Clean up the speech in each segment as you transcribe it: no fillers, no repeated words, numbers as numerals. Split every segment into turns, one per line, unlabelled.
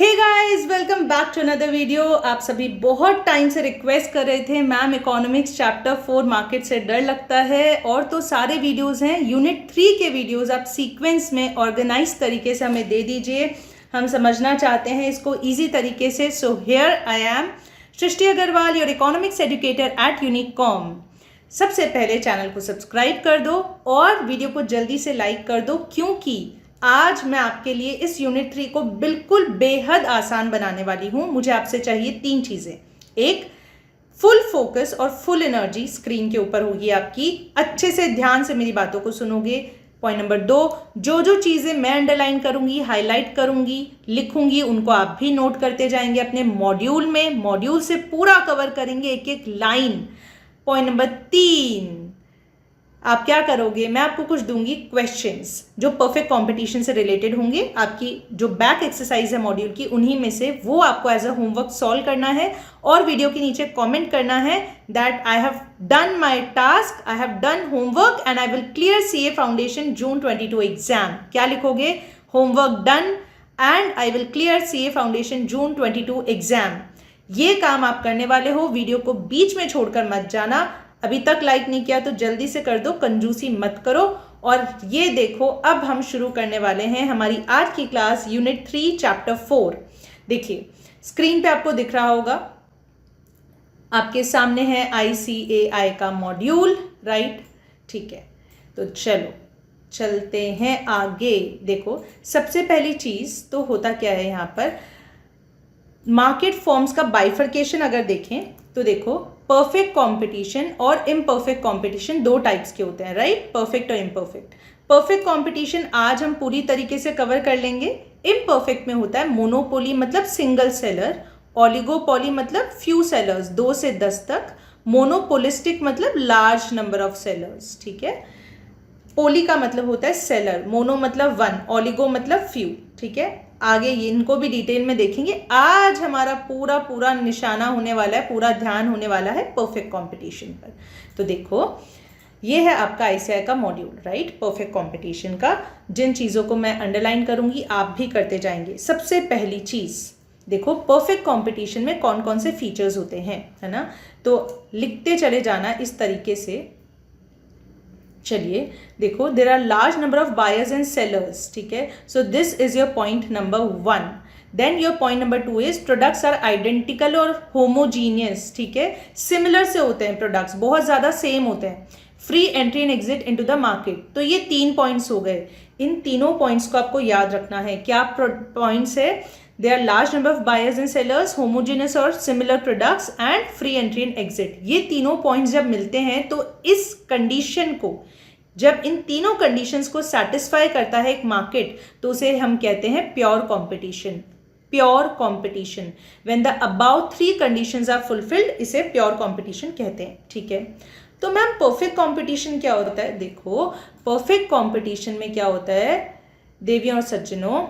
Hey guys, welcome back to another video. आप सभी बहुत टाइम से रिक्वेस्ट कर रहे थे मैम इकोनॉमिक्स चैप्टर 4 मार्केट से डर लगता है, और तो सारे वीडियोस हैं यूनिट 3 के वीडियोस आप सीक्वेंस में ऑर्गेनाइज तरीके से हमें दे दीजिए। हम समझना चाहते हैं इसको ईजी तरीके से। So here I am Srishti Agarwal, your economics educator at Unicom. सबसे पहले चैनल को सब्सक्राइब कर दो और वीडियो को जल्दी से लाइक कर दो, क्योंकि आज मैं आपके लिए इस यूनिट 3 को बिल्कुल बेहद आसान बनाने वाली हूं। मुझे आपसे चाहिए 3 चीजें। एक, फुल फोकस और फुल एनर्जी स्क्रीन के ऊपर होगी आपकी, अच्छे से ध्यान से मेरी बातों को सुनोगे। पॉइंट नंबर 2, जो चीजें मैं अंडरलाइन करूंगी, हाईलाइट करूंगी, लिखूंगी, उनको आप भी नोट करते जाएंगे अपने मॉड्यूल में। मॉड्यूल से पूरा कवर करेंगे एक एक लाइन। पॉइंट नंबर 3, आप क्या करोगे, मैं आपको कुछ दूंगी क्वेश्चंस जो परफेक्ट कंपटीशन से रिलेटेड होंगे। आपकी जो बैक एक्सरसाइज है मॉड्यूल की, उन्हीं में से वो आपको एज अ होमवर्क सॉल्व करना है और वीडियो के नीचे कमेंट करना है that I have done my task, I have done homework and I will clear CA foundation June 22 exam. क्या लिखोगे? Homework done and I will clear CA foundation June 22 exam. ये काम आप करने वाले हो। वीडियो को बीच में छोड़कर मत जाना। अभी तक लाइक नहीं किया तो जल्दी से कर दो, कंजूसी मत करो। और ये देखो, अब हम शुरू करने वाले हैं हमारी आज की क्लास यूनिट 3 चैप्टर 4। देखिए स्क्रीन पे आपको दिख रहा होगा, आपके सामने है ICAI का मॉड्यूल, राइट? ठीक है, तो चलो चलते हैं आगे। देखो सबसे पहली चीज तो होता क्या है यहाँ पर, मार्केट फॉर्म्स का बाइफर्केशन अगर देखें तो देखो, परफेक्ट कंपटीशन और इम्परफेक्ट कंपटीशन 2 टाइप्स के होते हैं, राइट? परफेक्ट और इम्परफेक्ट। परफेक्ट कंपटीशन आज हम पूरी तरीके से कवर कर लेंगे। इम्परफेक्ट में होता है मोनोपोली मतलब सिंगल सेलर, ओलिगोपोली मतलब फ्यू सेलर्स 2 से 10 तक, मोनोपोलिस्टिक मतलब लार्ज नंबर ऑफ सेलर्स। ठीक है, पोली का मतलब होता है सेलर, मोनो मतलब 1, ओलिगो मतलब फ्यू। ठीक है, आगे इनको भी डिटेल में देखेंगे। आज हमारा पूरा निशाना होने वाला है, पूरा ध्यान होने वाला है परफेक्ट कंपटीशन पर। तो देखो ये है आपका ICAI का मॉड्यूल, राइट? परफेक्ट कंपटीशन का। जिन चीज़ों को मैं अंडरलाइन करूंगी आप भी करते जाएंगे। सबसे पहली चीज़ देखो, परफेक्ट कंपटीशन में कौन कौन से फीचर्स होते हैं, है ना? तो लिखते चले जाना इस तरीके से। चलिए देखो, there are large number of buyers and sellers. ठीक है, so this is your point number 1। Then your point number 2 is products are identical और होमोजीनियस। ठीक है, सिमिलर से होते हैं प्रोडक्ट्स, बहुत ज़्यादा सेम होते हैं। Free entry and exit into the market. तो ये 3 पॉइंट्स हो गए। इन तीनों पॉइंट्स को आपको याद रखना है। क्या पॉइंट्स है? There are large number of buyers and sellers, homogeneous और similar products and free entry and exit। ये तीनों पॉइंट्स जब मिलते हैं तो इस कंडीशन को, जब इन तीनों कंडीशंस को सेटिस्फाई करता है एक मार्केट, तो उसे हम कहते हैं pure competition. Pure competition, when the above 3 conditions are fulfilled, इसे प्योर कंपटीशन कहते हैं। ठीक है, तो मैम परफेक्ट कंपटीशन क्या होता है? देखो परफेक्ट कंपटीशन में क्या होता है देवियों और सज्जनों,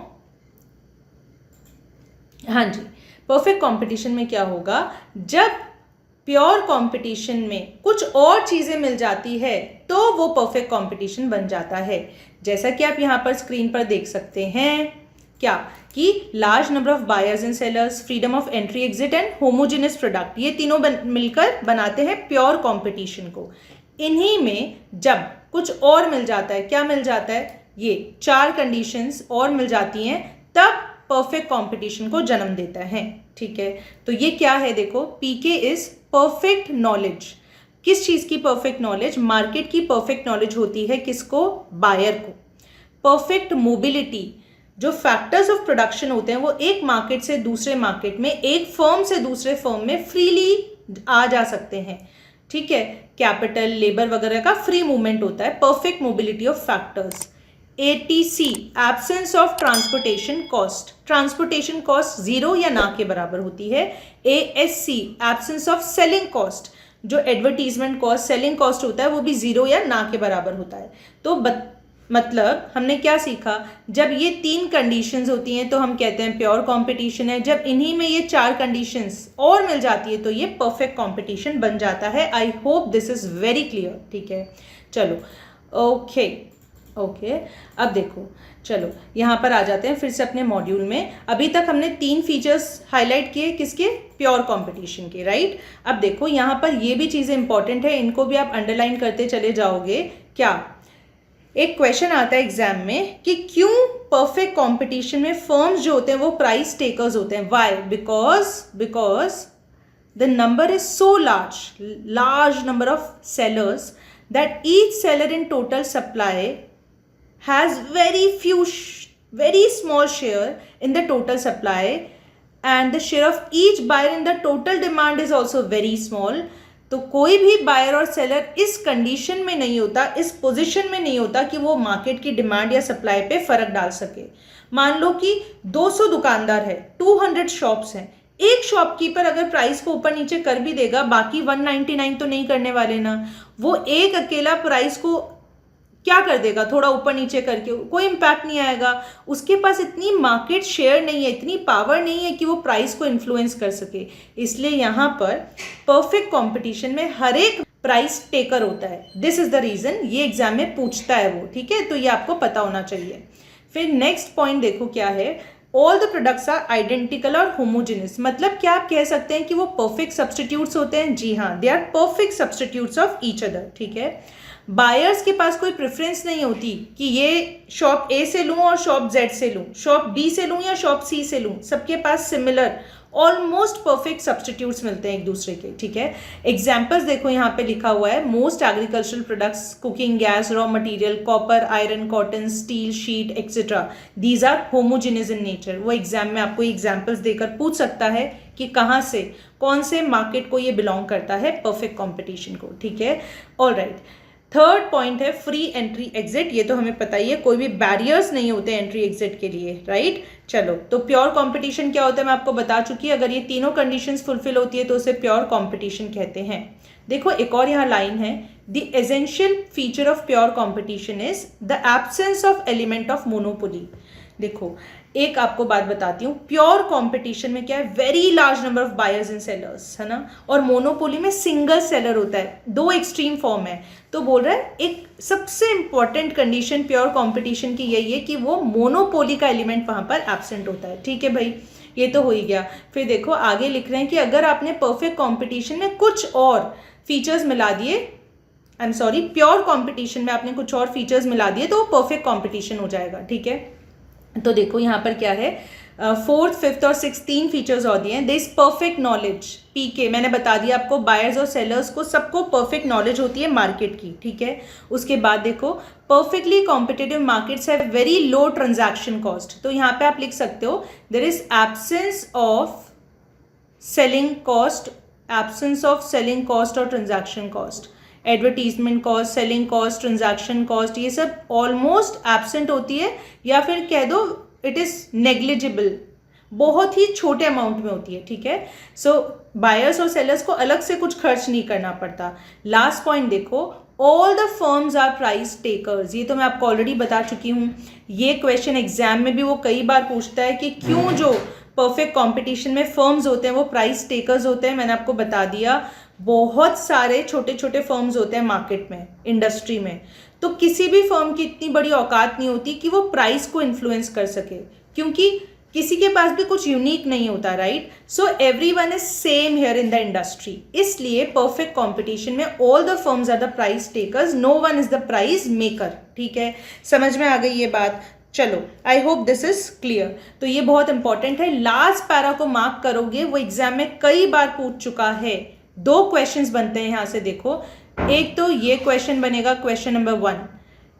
हाँ जी, परफेक्ट कंपटीशन में क्या होगा, जब प्योर कंपटीशन में कुछ और चीजें मिल जाती है तो वो परफेक्ट कंपटीशन बन जाता है। जैसा कि आप यहाँ पर स्क्रीन पर देख सकते हैं, क्या कि large number of buyers and sellers, freedom of entry exit and homogeneous product, ये तीनों मिलकर बनाते हैं प्योर कंपटीशन को। इन्हीं में जब कुछ और मिल जाता है, क्या मिल जाता है, ये 4 कंडीशंस और मिल जाती हैं, तब परफेक्ट कंपटीशन को जन्म देता है। ठीक है, तो ये क्या है? देखो, PK इज परफेक्ट नॉलेज। किस चीज की परफेक्ट नॉलेज? मार्केट की परफेक्ट नॉलेज होती है किसको? बायर को। परफेक्ट मोबिलिटी, जो फैक्टर्स ऑफ प्रोडक्शन होते हैं वो एक मार्केट से दूसरे मार्केट में, एक फर्म से दूसरे फर्म में फ्रीली आ जा सकते हैं। ठीक है, कैपिटल, लेबर वगैरह का फ्री मूवमेंट होता है। Perfect mobility of factors. ATC, absence of transportation cost. Transportation cost 0 या ना के बराबर होती है। ASC, absence of selling cost. जो एडवर्टीजमेंट कॉस्ट, सेलिंग कॉस्ट होता है वो भी 0 या ना के बराबर होता है। तो मतलब हमने क्या सीखा, जब ये 3 कंडीशंस होती हैं तो हम कहते हैं प्योर कंपटीशन है। जब इन्हीं में ये 4 कंडीशंस और मिल जाती है तो ये परफेक्ट कंपटीशन बन जाता है। आई hope this is very clear. ठीक है, चलो ओके। ओके अब देखो, चलो यहाँ पर आ जाते हैं फिर से अपने मॉड्यूल में। अभी तक हमने 3 फीचर्स हाईलाइट किए, किसके? प्योर कंपटीशन के, राइट। अब देखो यहाँ पर ये भी चीज़ें इंपॉर्टेंट है, इनको भी आप अंडरलाइन करते चले जाओगे। क्या एक क्वेश्चन आता है एग्जाम में कि क्यों परफेक्ट कंपटीशन में फर्म्स जो होते हैं वो प्राइस टेकर्स होते हैं? Why? Because the number is so large number of sellers that each seller in total supply has very small share in the total supply, and the share of each buyer in the total demand is also very small. तो कोई भी buyer और seller इस condition में नहीं होता, इस position में नहीं होता कि वो मार्केट की डिमांड या सप्लाई पे फर्क डाल सके। मान लो कि 200 दुकानदार है, 200 शॉप्स हैं, एक शॉपकीपर अगर प्राइस को ऊपर नीचे कर भी देगा, बाकी 199 तो नहीं करने वाले ना। वो एक अकेला प्राइस को क्या कर देगा, थोड़ा ऊपर नीचे करके, कोई इम्पैक्ट नहीं आएगा। उसके पास इतनी मार्केट शेयर नहीं है, इतनी पावर नहीं है कि वो प्राइस को इन्फ्लुएंस कर सके। इसलिए यहाँ पर परफेक्ट कंपटीशन में हर एक प्राइस टेकर होता है। दिस इज द रीजन, ये एग्जाम में पूछता है वो, ठीक है। तो ये आपको पता होना चाहिए। फिर नेक्स्ट पॉइंट देखो क्या है, all the products are identical और होमोजेनियस। मतलब क्या आप कह सकते हैं कि वो परफेक्ट सब्सटीट्यूट्स होते हैं? जी हाँ, they are perfect substitutes of each other, ठीक है। बायर्स के पास कोई प्रेफरेंस नहीं होती कि ये शॉप ए से लूँ और शॉप जेड से लूँ, शॉप डी से लूँ या शॉप सी से लूँ। सबके पास सिमिलर ऑलमोस्ट परफेक्ट सब्सटीट्यूट्स मिलते हैं एक दूसरे के, ठीक है। एग्जाम्पल्स देखो यहाँ पे लिखा हुआ है, most agricultural products, cooking gas, raw material, copper, iron, cotton, steel, sheet etcetera, these are homogeneous in nature. वो एग्जाम में आपको एग्जाम्पल्स देकर पूछ सकता है कि कहाँ से, कौन से मार्केट को ये बिलोंग करता है, परफेक्ट कॉम्पिटिशन को, ठीक है। ऑल राइट, थर्ड पॉइंट है फ्री एंट्री एग्जिट। ये तो हमें पता ही है, कोई भी बैरियर्स नहीं होते एंट्री एग्जिट के लिए, राइट। चलो, तो प्योर कंपटीशन क्या होता है मैं आपको बता चुकी है। अगर ये तीनों कंडीशंस फुलफिल होती है तो उसे प्योर कंपटीशन कहते हैं। देखो एक और यहाँ लाइन है, the essential feature of pure competition is the absence of element of monopoly. देखो एक आपको बात बताती हूँ, प्योर कंपटीशन में क्या है, very large number of buyers and sellers, है ना। और मोनोपोली में सिंगल सेलर होता है, दो एक्सट्रीम फॉर्म है। तो बोल रहा है एक सबसे इंपॉर्टेंट कंडीशन प्योर कंपटीशन की यही है कि वो मोनोपोली का एलिमेंट वहां पर एब्सेंट होता है, ठीक है भाई। ये तो हो ही गया। फिर देखो आगे लिख रहे हैं कि अगर आपने परफेक्ट कंपटीशन में कुछ और फीचर्स मिला दिए, I am sorry, pure competition में आपने कुछ और फीचर्स मिला दिए तो वो परफेक्ट कंपटीशन हो जाएगा, ठीक है। तो देखो यहाँ पर क्या है, 4th, 5th और 6th 3 फीचर्स और दिए हैं। दिस परफेक्ट नॉलेज, पीके मैंने बता दिया आपको, बायर्स और सेलर्स को सबको परफेक्ट नॉलेज होती है मार्केट की, ठीक है। उसके बाद देखो perfectly competitive markets have very low transaction cost. तो यहाँ पे आप लिख सकते हो there is absence of selling cost, absence of selling cost और transaction cost, advertisement cost, selling cost, transaction cost, ये सब ऑलमोस्ट एब्सेंट होती है, या फिर कह दो इट इज नेग्लिजिबल, बहुत ही छोटे अमाउंट में होती है, ठीक है। सो बायर्स और सेलर्स को अलग से कुछ खर्च नहीं करना पड़ता। लास्ट पॉइंट देखो, all the firms are price takers. ये तो मैं आपको ऑलरेडी बता चुकी हूँ। ये क्वेश्चन एग्जाम में भी वो कई बार पूछता है कि क्यों जो परफेक्ट कंपटीशन में फर्म्स होते हैं वो प्राइस टेकर्स होते हैं। मैंने आपको बता दिया, बहुत सारे छोटे छोटे फर्म्स होते हैं मार्केट में, इंडस्ट्री में, तो किसी भी फर्म की इतनी बड़ी औकात नहीं होती कि वो प्राइस को इन्फ्लुएंस कर सके, क्योंकि किसी के पास भी कुछ यूनिक नहीं होता, right. So everyone is same here in the industry. इसलिए परफेक्ट कंपटीशन में all the firms are the price takers, no one is the price maker, ठीक है। समझ में आ गई ये बात? चलो, I hope this is clear. तो ये बहुत इंपॉर्टेंट है, लास्ट पैरा को मार्क करोगे, वो एग्जाम में कई बार पूछ चुका है। 2 क्वेश्चंस बनते हैं यहाँ से, देखो एक तो ये क्वेश्चन बनेगा, क्वेश्चन नंबर 1,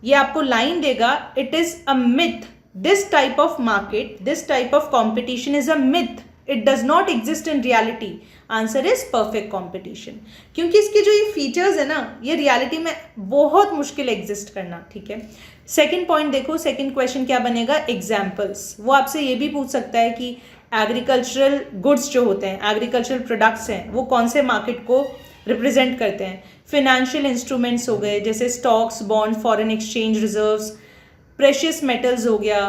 ये आपको लाइन देगा, it is a myth, this type of market, this type of competition is a myth, it does not exist in reality. Answer is perfect competition, क्योंकि इसके जो ये फीचर्स है ना, ये रियलिटी में बहुत मुश्किल एग्जिस्ट करना, ठीक है। सेकेंड पॉइंट देखो, सेकेंड क्वेश्चन क्या बनेगा, एग्जाम्पल्स। वो आपसे ये भी पूछ सकता है कि एग्रीकल्चरल गुड्स जो होते हैं, एग्रीकल्चरल प्रोडक्ट्स हैं, वो कौन से मार्केट को रिप्रेजेंट करते हैं। फिनेंशियल इंस्ट्रूमेंट्स हो गए जैसे stocks, bond, foreign exchange reserves, precious metals हो गया,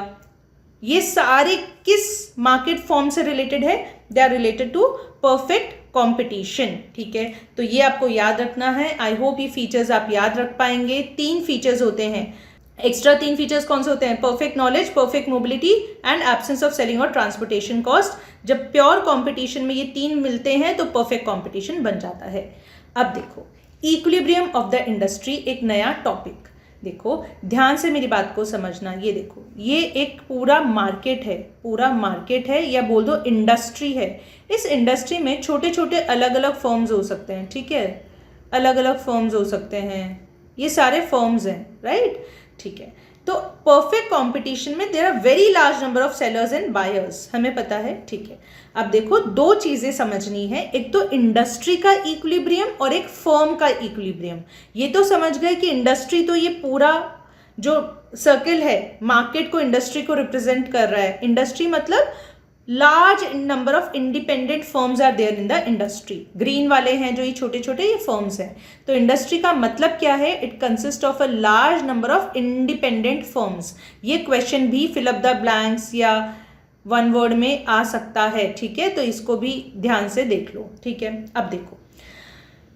ये सारे किस मार्केट फॉर्म से रिलेटेड है, they are related to perfect competition, ठीक है। तो ये आपको याद रखना है। आई होप ये फीचर्स आप याद रख पाएंगे। 3 फीचर्स होते हैं, एक्स्ट्रा 3 फीचर्स कौन से होते हैं? Perfect knowledge, perfect mobility and absence of selling और ट्रांसपोर्टेशन कॉस्ट। जब प्योर कंपटीशन में ये 3 मिलते हैं तो परफेक्ट कंपटीशन बन जाता है। अब देखो इक्विलिब्रियम ऑफ द इंडस्ट्री, एक नया टॉपिक। देखो ध्यान से मेरी बात को समझना। ये देखो ये एक पूरा मार्केट है, पूरा मार्केट है या बोल दो इंडस्ट्री है। इस इंडस्ट्री में छोटे छोटे अलग अलग फर्म्स हो सकते हैं, ठीक है, अलग अलग फर्म्स हो सकते हैं, ये सारे फर्म्स हैं, राइट, ठीक है। तो परफेक्ट कंपटीशन में there are very large number of sellers and buyers, हमें पता है, ठीक है। अब देखो दो चीजें समझनी है, एक तो इंडस्ट्री का इक्विलिब्रियम और एक फर्म का इक्विलिब्रियम। ये तो समझ गए कि इंडस्ट्री तो ये पूरा जो सर्किल है मार्केट को, इंडस्ट्री को रिप्रेजेंट कर रहा है। इंडस्ट्री मतलब large number of independent firms are there in the industry. Green वाले हैं जो ये छोटे छोटे, ये फर्म्स हैं। तो इंडस्ट्री का मतलब क्या है? It consist of a large number of independent firms. ये क्वेश्चन भी फिल अप द ब्लैंक्स या वन वर्ड में आ सकता है, ठीक है, तो इसको भी ध्यान से देख लो, ठीक है। अब देखो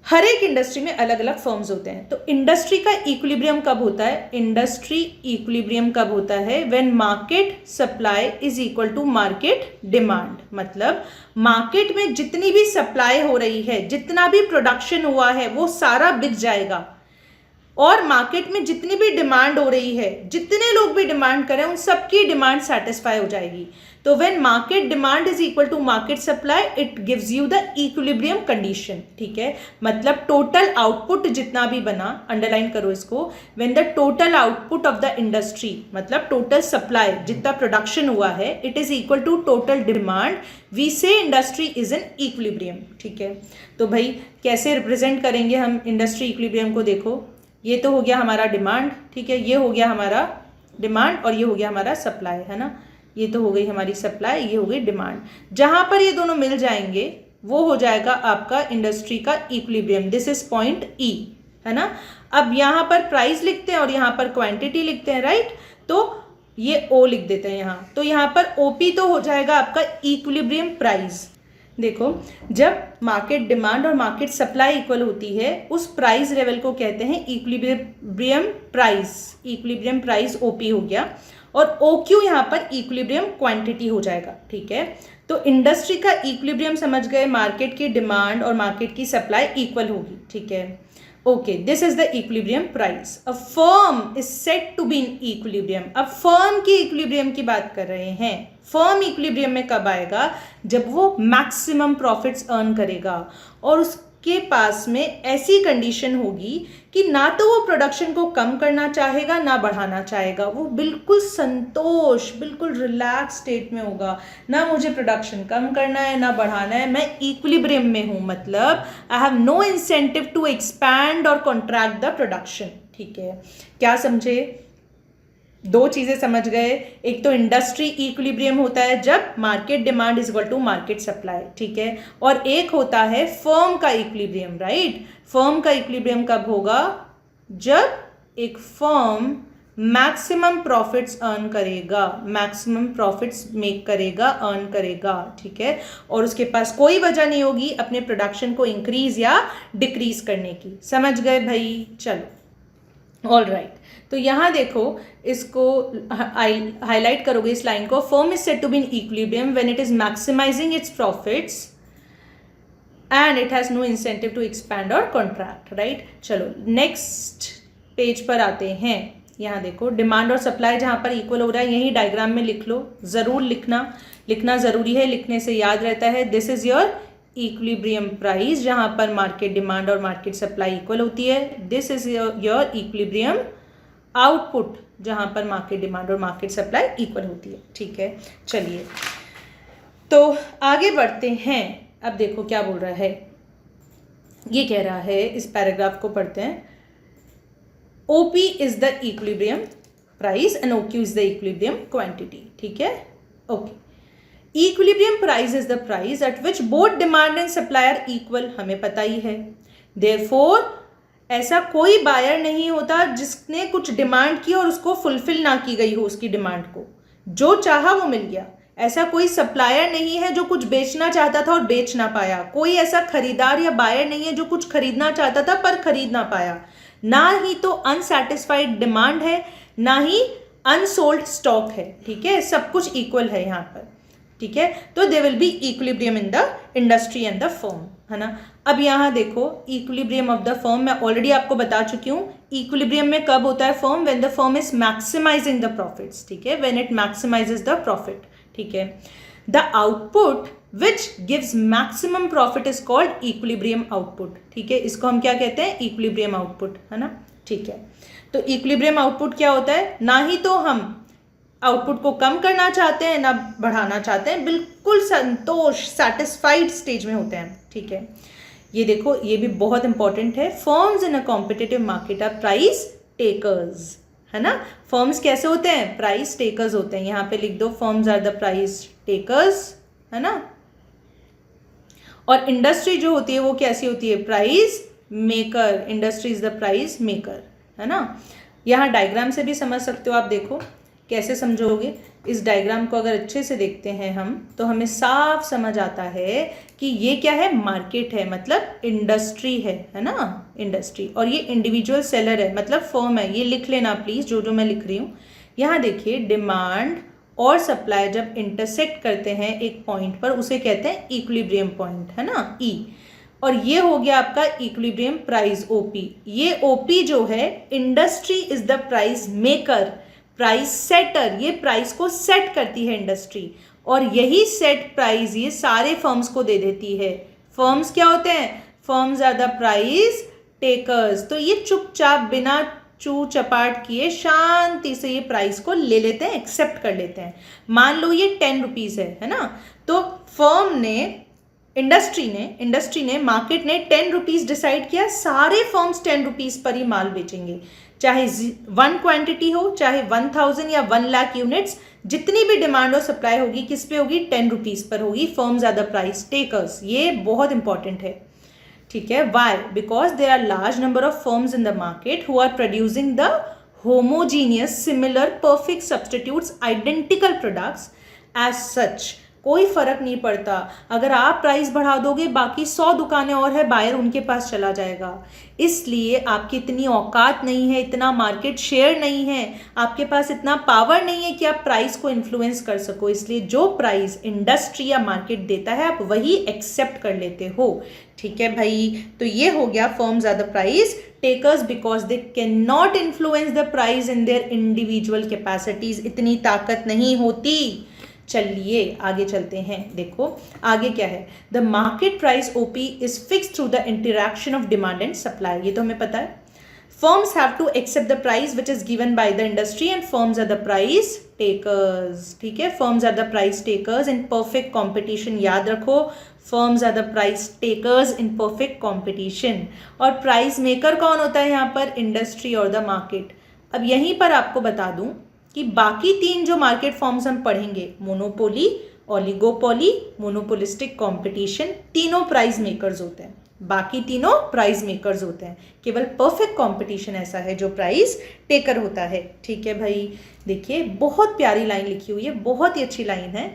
हर एक इंडस्ट्री में अलग अलग फर्म्स होते हैं। तो इंडस्ट्री का इक्विलिब्रियम कब होता है? इंडस्ट्री इक्विलिब्रियम कब होता है? When market supply is equal to market demand. मतलब मार्केट में जितनी भी सप्लाई हो रही है, जितना भी प्रोडक्शन हुआ है, वो सारा बिक जाएगा। और मार्केट में जितनी भी डिमांड हो रही है, जितने लोग भी डिमांड करें, उन सबकी डिमांड सेटिस्फाई हो जाएगी। तो when market demand is equal to market supply, it gives you the equilibrium condition, ठीक है। मतलब टोटल आउटपुट जितना भी बना, अंडरलाइन करो इसको, when the total output of the industry, मतलब टोटल सप्लाई जितना प्रोडक्शन हुआ है, it is equal to total demand, we say industry is in equilibrium, ठीक है। तो भाई कैसे रिप्रेजेंट करेंगे हम इंडस्ट्री इक्विलिब्रियम को? देखो ये तो हो गया हमारा डिमांड, ठीक है, ये हो गया हमारा डिमांड और ये हो गया हमारा सप्लाई, है ना। ये तो हो गई हमारी सप्लाई, ये हो गई डिमांड। जहां पर ये दोनों मिल जाएंगे वो हो जाएगा आपका इंडस्ट्री का इक्विलिब्रियम। दिस इज पॉइंट ई, है ना। अब यहां पर प्राइस लिखते हैं और यहां पर क्वांटिटी लिखते हैं, राइट। तो ये ओ लिख देते हैं यहाँ, तो यहाँ पर ओपी तो हो जाएगा आपका इक्विलिब्रियम प्राइस। देखो जब मार्केट डिमांड और मार्केट सप्लाई इक्वल होती है, उस प्राइस लेवल को कहते हैं equilibrium price. Equilibrium price OP हो गया और ओ क्यू यहाँ पर इक्विलिब्रियम क्वांटिटी हो जाएगा, ठीक है। तो इंडस्ट्री का इक्विलिब्रियम समझ गए, मार्केट की डिमांड और मार्केट की सप्लाई इक्वल होगी, ठीक है। Okay, this is the equilibrium price. A firm is set to be in equilibrium. अब फर्म की इक्विलिब्रियम की बात कर रहे हैं। फर्म इक्विलिब्रियम में कब आएगा? जब वो मैक्सिमम प्रॉफिट्स अर्न करेगा और उसके पास में ऐसी कंडीशन होगी कि ना तो वो प्रोडक्शन को कम करना चाहेगा ना बढ़ाना चाहेगा। वो बिल्कुल संतोष, बिल्कुल रिलैक्स स्टेट में होगा। ना मुझे प्रोडक्शन कम करना है ना बढ़ाना है, मैं इक्विलिब्रियम में हूँ। मतलब I have no incentive to expand और कॉन्ट्रैक्ट द प्रोडक्शन, ठीक है। क्या समझे? दो चीजें समझ गए। एक तो इंडस्ट्री इक्विलिब्रियम होता है जब market demand is equal to market supply, ठीक है। और एक होता है फर्म का इक्विलिब्रियम, राइट। फर्म का इक्विलिब्रियम कब होगा? जब एक फर्म मैक्सिमम प्रॉफिट्स अर्न करेगा, मैक्सिमम प्रॉफिट्स मेक करेगा, अर्न करेगा, ठीक है। और उसके पास कोई वजह नहीं होगी अपने प्रोडक्शन को इंक्रीज या डिक्रीज करने की। समझ गए भाई? चलो, ऑल राइट। तो यहाँ देखो, इसको हाईलाइट करोगे इस लाइन को। Firm is said to be in equilibrium when it is maximizing its profits and it has no incentive to expand और कॉन्ट्रैक्ट, राइट। चलो नेक्स्ट पेज पर आते हैं। यहाँ देखो डिमांड और सप्लाई जहाँ पर इक्वल हो रहा है, यही डायग्राम में लिख लो। ज़रूर लिखना ज़रूरी है, लिखने से याद रहता है। This is your equilibrium price जहाँ पर मार्केट डिमांड और मार्केट सप्लाई इक्वल होती है। This is your equilibrium output जहाँ पर मार्केट डिमांड और मार्केट सप्लाई इक्वल होती है, ठीक है। चलिए तो आगे बढ़ते हैं। अब देखो क्या बोल रहा है, ये कह रहा है, इस पैराग्राफ को पढ़ते हैं। OP is the equilibrium price and OQ is the equilibrium quantity, ठीक है। Okay, equilibrium price is the price at which both demand and supply are equal, हमें पता ही है। देयरफॉर ऐसा कोई बायर नहीं होता जिसने कुछ डिमांड की और उसको फुलफिल ना की गई हो, उसकी डिमांड को जो चाहा वो मिल गया। ऐसा कोई सप्लायर नहीं है जो कुछ बेचना चाहता था और बेच ना पाया। कोई ऐसा खरीदार या बायर नहीं है जो कुछ खरीदना चाहता था पर खरीद ना पाया। ना ही तो अनसैटिस्फाइड डिमांड है, ना ही अनसोल्ड स्टॉक है, ठीक है, सब कुछ इक्वल है यहाँ पर, ठीक है। तो they will be equilibrium in the industry and the firm, है ना। अब यहाँ देखो इक्विलिब्रियम ऑफ द फर्म मैं ऑलरेडी आपको बता चुकी हूँ। इक्विलिब्रियम में कब होता है firm? When the firm is maximizing the profits, ठीक है, when it maximizes the profit, ठीक है। The output which gives maximum profit is called equilibrium output, ठीक है। इसको हम क्या कहते हैं? इक्विलिब्रियम आउटपुट, है ना, ठीक है। तो इक्विलिब्रियम आउटपुट क्या होता है? ना ही तो हम आउटपुट को कम करना चाहते हैं ना बढ़ाना चाहते हैं, बिल्कुल संतोष सैटिस्फाइड स्टेज में होते हैं, ठीक है। ये देखो ये भी बहुत इंपॉर्टेंट है। Firms in a competitive market are price takers, है ना। फर्म्स कैसे होते हैं? प्राइस टेकर्स होते हैं। यहाँ पे लिख दो firms are the price takers, है ना। और इंडस्ट्री जो होती है वो कैसी होती है? Price maker. Industry is the price maker, है ना। यहाँ डायग्राम से भी समझ सकते हो आप। देखो कैसे समझोगे? इस डायग्राम को अगर अच्छे से देखते हैं हम तो हमें साफ समझ आता है कि ये क्या है? मार्केट है, मतलब इंडस्ट्री है ना, इंडस्ट्री। और ये इंडिविजुअल सेलर है, मतलब फर्म है। ये लिख लेना प्लीज जो जो मैं लिख रही हूँ। यहाँ देखिए डिमांड और सप्लाई जब इंटरसेक्ट करते हैं एक पॉइंट पर उसे कहते हैं इक्विलिब्रियम पॉइंट, है ना, ई। और ये हो गया आपका इक्विलिब्रियम प्राइस, ओपी। ये ओपी जो है, industry is the price maker, price setter, ये प्राइस को सेट करती है इंडस्ट्री। और यही सेट प्राइस ये सारे फर्म्स को दे देती है। फर्म्स क्या होते हैं? Firms are the price takers. तो ये चुपचाप बिना चू चपाट किए शांति से ये प्राइस को ले लेते हैं, एक्सेप्ट कर लेते हैं। मान लो ये 10 रुपीज़ है ना। तो फर्म ने, इंडस्ट्री ने, मार्केट ने 10 रुपीज़ डिसाइड किया। सारे फर्म्स 10 रुपीज़ पर ही माल बेचेंगे, चाहे 1 क्वांटिटी हो, चाहे 1000 या 1 लाख यूनिट्स, जितनी भी डिमांड और सप्लाई होगी किस पे होगी? 10 रुपीज़ पर होगी। Firms are the price takers. ये बहुत इंपॉर्टेंट है, ठीक है। Why? Because there are large number of firms in the market who are producing the homogeneous similar perfect substitutes identical products. As such कोई फर्क नहीं पड़ता, अगर आप प्राइस बढ़ा दोगे बाकी 100 दुकानें और है, बायर उनके पास चला जाएगा। इसलिए आपकी इतनी औकात नहीं है, इतना मार्केट शेयर नहीं है, आपके पास इतना पावर नहीं है कि आप प्राइस को इन्फ्लुएंस कर सको। इसलिए जो प्राइस इंडस्ट्री या मार्केट देता है आप वही एक्सेप्ट कर लेते हो, ठीक है भाई। तो ये हो गया firms are the price takers because they can not influence the price in their individual capacities. इतनी ताकत नहीं होती। चलिए आगे चलते हैं। देखो आगे क्या है? The market price OP is fix through the interaction of demand and supply. ये तो हमें पता है। Firms have to accept the price which is given by the industry and firms are the price takers, ठीक है। Firms are the price takers in perfect competition. याद रखो, firms are the price takers in perfect competition. और price maker कौन होता है यहाँ पर? इंडस्ट्री और द मार्केट। अब यहीं पर आपको बता दूं कि बाकी 3 जो मार्केट फॉर्म्स हम पढ़ेंगे, मोनोपोली, ओलिगोपोली, मोनोपोलिस्टिक कंपटीशन, तीनों प्राइस मेकर्स होते हैं। बाकी तीनों प्राइस मेकर्स होते हैं। केवल परफेक्ट कंपटीशन ऐसा है जो प्राइस टेकर होता है, ठीक है भाई। देखिए बहुत प्यारी लाइन लिखी हुई है, बहुत ही अच्छी लाइन है।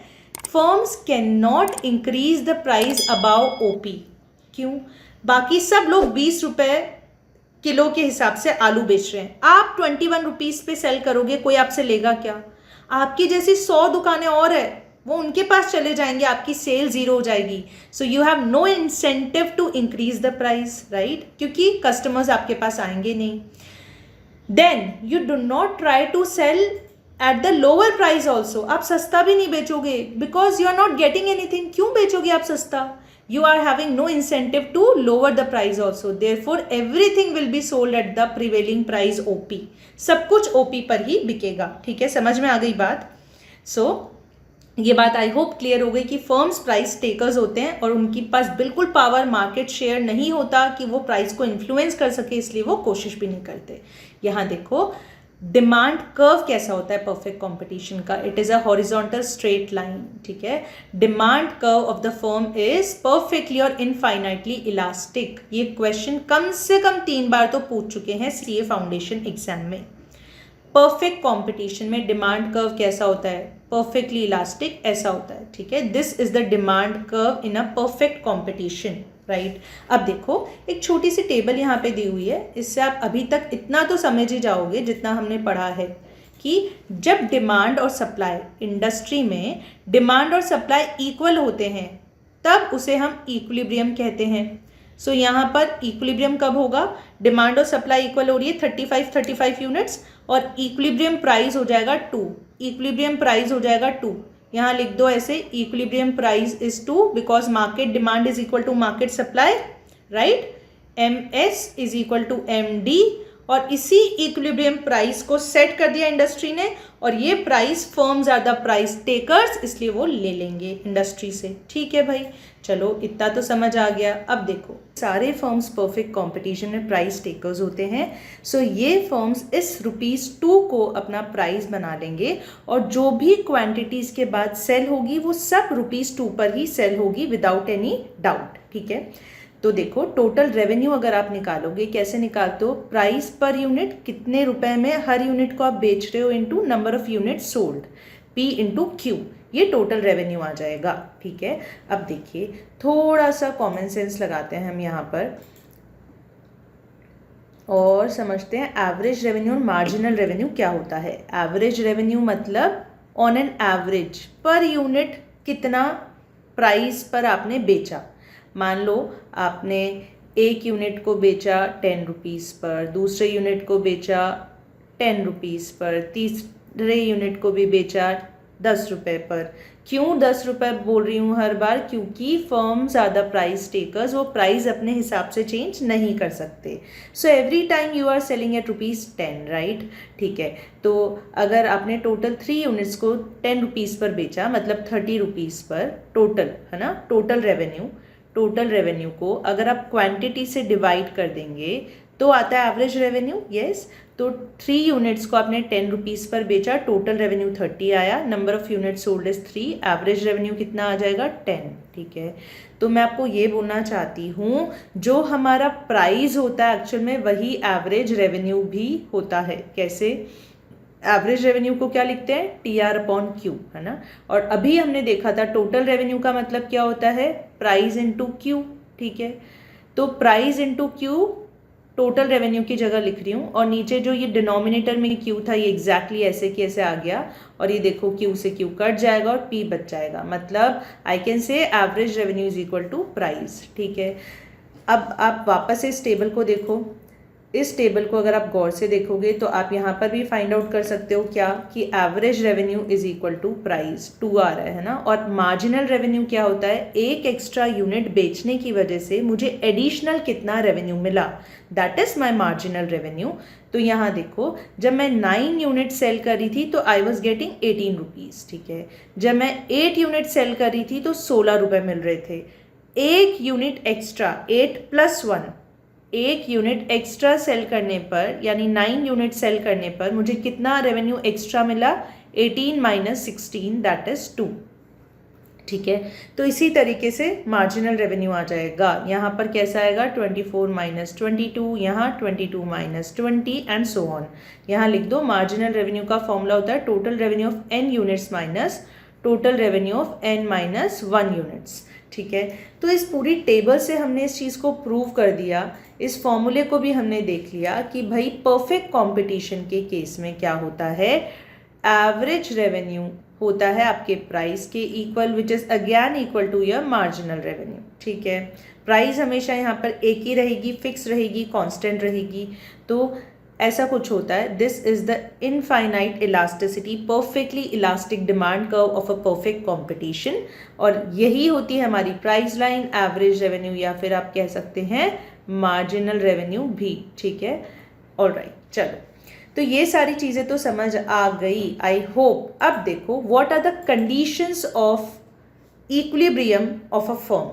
Firms can not increase the price above OP. क्यों? बाकी सब लोग 20 रुपए किलो के हिसाब से आलू बेच रहे हैं, आप 21 रुपीज़ पे सेल करोगे, कोई आपसे लेगा क्या? आपकी जैसी 100 दुकानें और है, वो उनके पास चले जाएंगे, आपकी सेल जीरो हो जाएगी। So you have no incentive to increase the price, right, क्योंकि कस्टमर्स आपके पास आएंगे नहीं। Then you do not try to sell at the lower price also. आप सस्ता भी नहीं बेचोगे because you are not getting anything. क्यों बेचोगे आप सस्ता? You are having no incentive to lower the price also. Therefore, everything will be sold at the prevailing price OP. सब कुछ OP पर ही बिकेगा, ठीक है। समझ में आ गई बात? So, ये बात आई होप क्लियर हो गई कि फर्म्स प्राइस टेकर्स होते हैं और उनके पास बिल्कुल पावर, मार्केट शेयर नहीं होता कि वो प्राइस को इन्फ्लुएंस कर सके, इसलिए वो कोशिश भी नहीं करते। यहाँ देखो डिमांड कर्व कैसा होता है परफेक्ट कंपटीशन का। It is a horizontal straight line, ठीक है। Demand curve of the firm is perfectly और इनफाइनाइटली इलास्टिक। ये क्वेश्चन कम से कम 3 बार तो पूछ चुके हैं सीए फाउंडेशन एग्जाम में। परफेक्ट कंपटीशन में डिमांड कर्व कैसा होता है? परफेक्टली इलास्टिक ऐसा होता है, ठीक है। This is the demand curve in a perfect competition, right. अब देखो एक छोटी सी टेबल यहाँ पे दी हुई है, इससे आप अभी तक इतना तो समझ ही जाओगे जितना हमने पढ़ा है। कि जब डिमांड और सप्लाई, इंडस्ट्री में डिमांड और सप्लाई इक्वल होते हैं तब उसे हम इक्विलिब्रियम कहते हैं। सो यहाँ पर इक्विलिब्रियम कब होगा, डिमांड और सप्लाई इक्वल हो रही है 35 यूनिट्स और इक्विलिब्रियम प्राइस हो जाएगा 2, इक्विलिब्रियम प्राइस हो जाएगा 2। यहाँ लिख दो ऐसे, equilibrium price is 2 because market demand is equal to market supply, right. MS is equal to MD और इसी इक्विलिब्रियम प्राइस को सेट कर दिया इंडस्ट्री ने और ये price firms are the price takers, इसलिए वो ले लेंगे इंडस्ट्री से। ठीक है भाई, चलो इतना तो समझ आ गया। अब देखो, सारे फर्म्स परफेक्ट कंपटीशन में प्राइस टेकर्स होते हैं। सो ये फर्म्स इस ₹2 को अपना प्राइस बना लेंगे और जो भी क्वांटिटीज़ के बाद सेल होगी वो सब ₹2 पर ही सेल होगी विदाउट एनी डाउट। ठीक है, तो देखो टोटल रेवेन्यू अगर आप निकालोगे, कैसे निकालते हो, प्राइस पर यूनिट, कितने रुपए में हर यूनिट को आप बेच रहे हो into number of unit sold, P into Q, ये टोटल रेवेन्यू आ जाएगा। ठीक है, अब देखिए थोड़ा सा कॉमन सेंस लगाते हैं हम यहाँ पर और समझते हैं एवरेज रेवेन्यू और मार्जिनल रेवेन्यू क्या होता है। एवरेज रेवेन्यू मतलब on an average per unit कितना प्राइस पर आपने बेचा। मान लो आपने एक यूनिट को बेचा ₹10 पर, दूसरे यूनिट को बेचा ₹10 पर, तीसरे यूनिट को भी बेचा ₹10 पर। क्यों ₹10 बोल रही हूँ हर बार, क्योंकि firms are the price takers, वो प्राइस अपने हिसाब से चेंज नहीं कर सकते। So every time you are selling at ₹10, right. ठीक है, तो अगर आपने टोटल 3 यूनिट्स को ₹10 पर बेचा मतलब ₹30 पर टोटल, है ना, टोटल रेवेन्यू को अगर आप क्वांटिटी से डिवाइड कर देंगे तो आता है एवरेज रेवेन्यू। यस, तो 3 यूनिट्स को आपने ₹10 पर बेचा, टोटल रेवेन्यू 30 आया, number of unit sold is 3, average revenue कितना आ जाएगा 10। ठीक है, तो मैं आपको ये बोलना चाहती हूँ जो हमारा प्राइस होता है एक्चुअल में वही एवरेज रेवेन्यू भी होता है। कैसे, एवरेज रेवेन्यू को क्या लिखते हैं, TR/Q, है ना। और अभी हमने देखा था टोटल रेवेन्यू का मतलब क्या होता है, प्राइस इंटू Q। ठीक है, तो price into Q total revenue की जगह लिख रही हूँ और नीचे जो ये डिनोमिनेटर में Q था ये एग्जैक्टली ऐसे की ऐसे आ गया और ये देखो Q से Q कट जाएगा और P बच जाएगा, मतलब I can say average revenue is equal to price. ठीक है, अब आप वापस इस टेबल को देखो, इस टेबल को अगर आप गौर से देखोगे तो आप यहाँ पर भी फाइंड आउट कर सकते हो क्या, कि average revenue is equal to price, 2 आ रहा है ना। और मार्जिनल रेवेन्यू क्या होता है, एक एक्स्ट्रा यूनिट बेचने की वजह से मुझे एडिशनल कितना रेवेन्यू मिला, that is my marginal revenue. तो यहाँ देखो, जब मैं 9 यूनिट सेल कर रही थी तो आई वॉज गेटिंग ₹18। ठीक है, जब मैं 8 यूनिट सेल कर रही थी तो ₹16 मिल रहे थे। एक यूनिट एक्स्ट्रा, 8+1, एक यूनिट एक्स्ट्रा सेल करने पर यानी 9 यूनिट सेल करने पर मुझे कितना रेवेन्यू एक्स्ट्रा मिला, 18 - 16 दैट इज 2। ठीक है, तो इसी तरीके से मार्जिनल रेवेन्यू आ जाएगा। यहाँ पर कैसा आएगा, 24 - 22, यहाँ 22 - 20 एंड सो ऑन। यहाँ लिख दो, मार्जिनल रेवेन्यू का फॉर्मूला होता है total revenue of n units minus total revenue of n - 1 units. ठीक है, तो इस पूरी टेबल से हमने इस चीज़ को प्रूव कर दिया, इस फॉर्मूले को भी हमने देख लिया कि भाई परफेक्ट कंपटीशन के केस में क्या होता है, एवरेज रेवेन्यू होता है आपके प्राइस के इक्वल, which is again equal to your marginal revenue. ठीक है, प्राइस हमेशा यहाँ पर एक ही रहेगी, फिक्स रहेगी, कांस्टेंट रहेगी। तो ऐसा कुछ होता है, this is the infinite elasticity, perfectly elastic demand curve of a perfect competition, और यही होती है हमारी प्राइस लाइन, एवरेज रेवेन्यू या फिर आप कह सकते हैं मार्जिनल रेवेन्यू भी। ठीक है, ऑलराइट, चलो तो ये सारी चीज़ें तो समझ आ गई, आई होप। अब देखो, what are the conditions of equilibrium of a firm.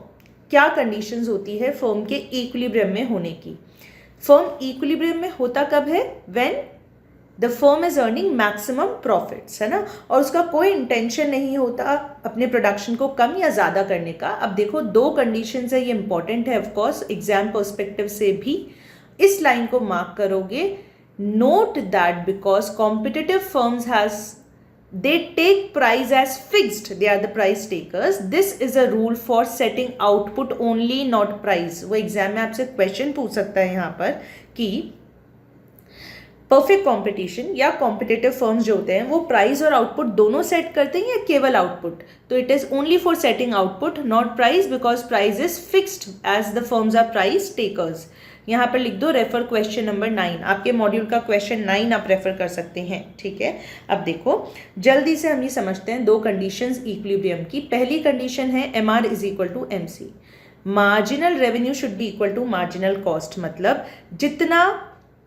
क्या कंडीशंस होती है फर्म के इक्विलिब्रियम में होने की। फर्म इक्विलिब्रियम में होता कब है, when the firm is earning maximum profits, है ना, और उसका कोई इंटेंशन नहीं होता अपने प्रोडक्शन को कम या ज़्यादा करने का। अब देखो 2 कंडीशंस है, ये इंपॉर्टेंट है ऑफकोर्स एग्जाम पर्सपेक्टिव से भी, इस लाइन को मार्क करोगे। Note that because competitive firms has they take price as fixed, they are the price takers, this is a rule for setting output only, not price। वो exam में आपसे question पूछ सकता है यहाँ पर कि परफेक्ट कंपटीशन या कॉम्पिटिटिव फर्म्स जो होते हैं वो प्राइस और आउटपुट दोनों सेट करते हैं या केवल आउटपुट? तो it is only for setting output, not price, because price is fixed as the firms are price takers. यहाँ पर लिख दो रेफर क्वेश्चन नंबर 9, आपके मॉड्यूल का क्वेश्चन 9 आप रेफर कर सकते हैं, ठीक है। अब देखो जल्दी से हम ये समझते हैं दो कंडीशंस इक्विलिब्रियम की। पहली कंडीशन है MR is equal to MC, marginal revenue should be equal to marginal cost, मतलब जितना